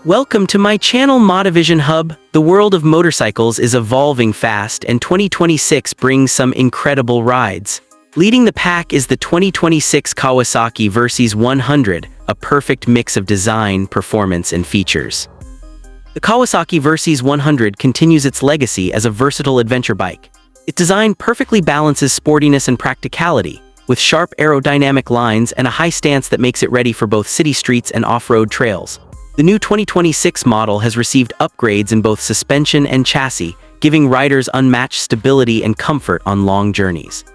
Welcome to my channel Motovision Hub. The world of motorcycles is evolving fast and 2026 brings some incredible rides. Leading the pack is the 2026 Kawasaki Versys 100, a perfect mix of design, performance, and features. The Kawasaki Versys 100 continues its legacy as a versatile adventure bike. Its design perfectly balances sportiness and practicality, with sharp aerodynamic lines and a high stance that makes it ready for both city streets and off-road trails. The new 2026 model has received upgrades in both suspension and chassis, giving riders unmatched stability and comfort on long journeys.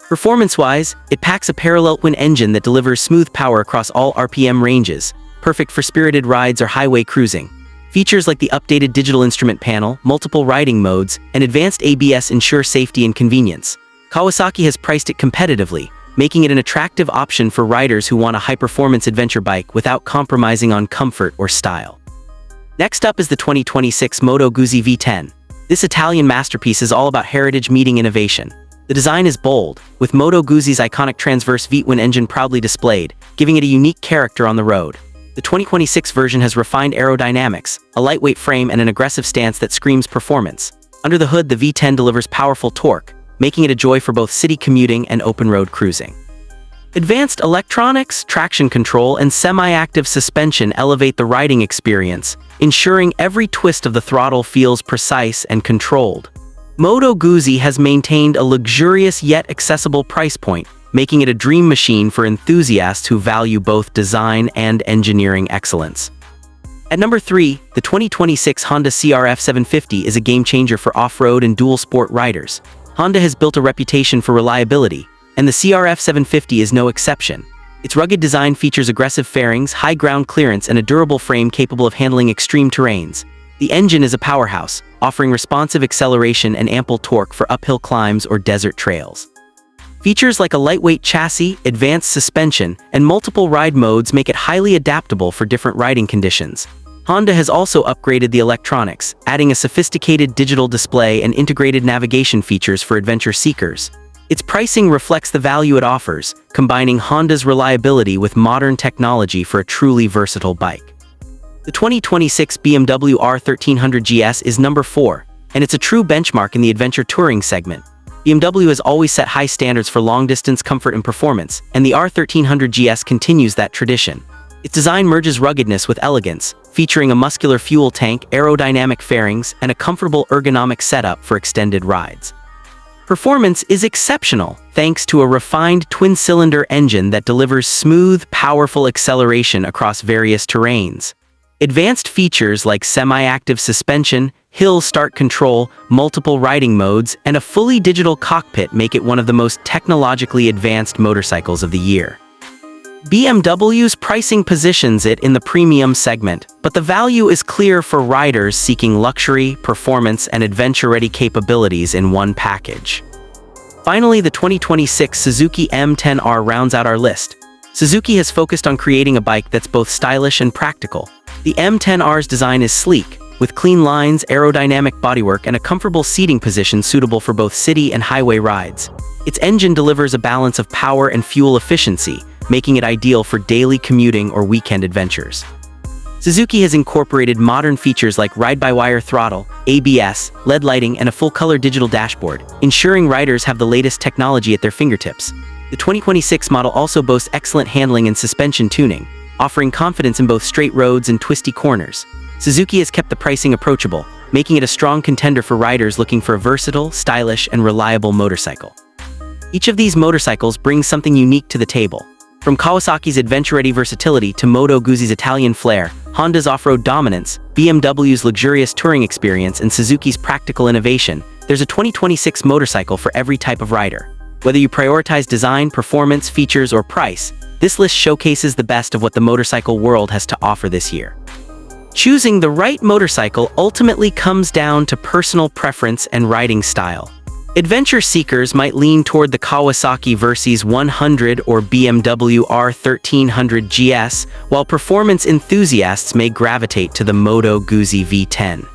Performance-wise, it packs a parallel twin engine that delivers smooth power across all RPM ranges, perfect for spirited rides or highway cruising. Features like the updated digital instrument panel, multiple riding modes, and advanced ABS ensure safety and convenience. Kawasaki has priced it competitively, making it an attractive option for riders who want a high-performance adventure bike without compromising on comfort or style. Next up is the 2026 Moto Guzzi V10. This Italian masterpiece is all about heritage meeting innovation. The design is bold, with Moto Guzzi's iconic transverse V10 engine proudly displayed, giving it a unique character on the road. The 2026 version has refined aerodynamics, a lightweight frame, and an aggressive stance that screams performance. Under the hood, the V10 delivers powerful torque, making it a joy for both city commuting and open-road cruising. Advanced electronics, traction control, and semi-active suspension elevate the riding experience, ensuring every twist of the throttle feels precise and controlled. Moto Guzzi has maintained a luxurious yet accessible price point, making it a dream machine for enthusiasts who value both design and engineering excellence. At number 3, the 2026 Honda CRF 750 is a game-changer for off-road and dual-sport riders. Honda has built a reputation for reliability, and the CRF 750 is no exception. Its rugged design features aggressive fairings, high ground clearance, and a durable frame capable of handling extreme terrains. The engine is a powerhouse, offering responsive acceleration and ample torque for uphill climbs or desert trails. Features like a lightweight chassis, advanced suspension, and multiple ride modes make it highly adaptable for different riding conditions. Honda has also upgraded the electronics, adding a sophisticated digital display and integrated navigation features for adventure seekers. Its pricing reflects the value it offers, combining Honda's reliability with modern technology for a truly versatile bike. The 2026 BMW R 1300 GS is number 4, and it's a true benchmark in the adventure touring segment. BMW has always set high standards for long-distance comfort and performance, and the R 1300 GS continues that tradition. Its design merges ruggedness with elegance, featuring a muscular fuel tank, aerodynamic fairings, and a comfortable ergonomic setup for extended rides. Performance is exceptional, thanks to a refined twin-cylinder engine that delivers smooth, powerful acceleration across various terrains. Advanced features like semi-active suspension, hill start control, multiple riding modes, and a fully digital cockpit make it one of the most technologically advanced motorcycles of the year. BMW's pricing positions it in the premium segment, but the value is clear for riders seeking luxury, performance, and adventure-ready capabilities in one package. Finally, the 2026 Suzuki M10R rounds out our list. Suzuki has focused on creating a bike that's both stylish and practical. The M10R's design is sleek, with clean lines, aerodynamic bodywork, and a comfortable seating position suitable for both city and highway rides. Its engine delivers a balance of power and fuel efficiency, making it ideal for daily commuting or weekend adventures. Suzuki has incorporated modern features like ride-by-wire throttle, ABS, LED lighting, and a full-color digital dashboard, ensuring riders have the latest technology at their fingertips. The 2026 model also boasts excellent handling and suspension tuning, offering confidence in both straight roads and twisty corners. Suzuki has kept the pricing approachable, making it a strong contender for riders looking for a versatile, stylish, and reliable motorcycle. Each of these motorcycles brings something unique to the table. From Kawasaki's adventure-ready versatility to Moto Guzzi's Italian flair, Honda's off-road dominance, BMW's luxurious touring experience, and Suzuki's practical innovation, there's a 2026 motorcycle for every type of rider. Whether you prioritize design, performance, features, or price, this list showcases the best of what the motorcycle world has to offer this year. Choosing the right motorcycle ultimately comes down to personal preference and riding style. Adventure seekers might lean toward the Kawasaki Versys 100 or BMW R 1300 GS, while performance enthusiasts may gravitate to the Moto Guzzi V10.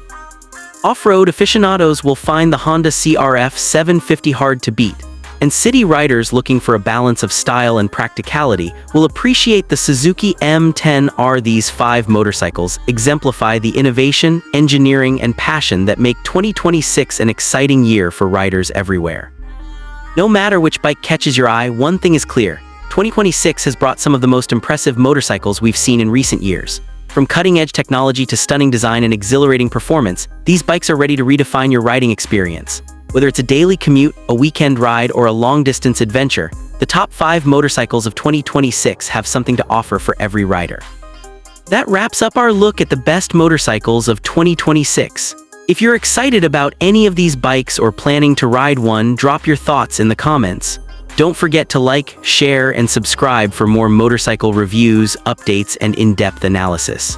Off-road aficionados will find the Honda CRF 750 hard to beat. and city riders looking for a balance of style and practicality will appreciate the Suzuki M10R. These 5 motorcycles exemplify the innovation, engineering, and passion that make 2026 an exciting year for riders everywhere. No matter which bike catches your eye, one thing is clear: 2026 has brought some of the most impressive motorcycles we've seen in recent years. From cutting-edge technology to stunning design and exhilarating performance, these bikes are ready to redefine your riding experience. Whether it's a daily commute, a weekend ride, or a long-distance adventure, the top 5 motorcycles of 2026 have something to offer for every rider. That wraps up our look at the best motorcycles of 2026. If you're excited about any of these bikes or planning to ride one, drop your thoughts in the comments. Don't forget to like, share, and subscribe for more motorcycle reviews, updates, and in-depth analysis.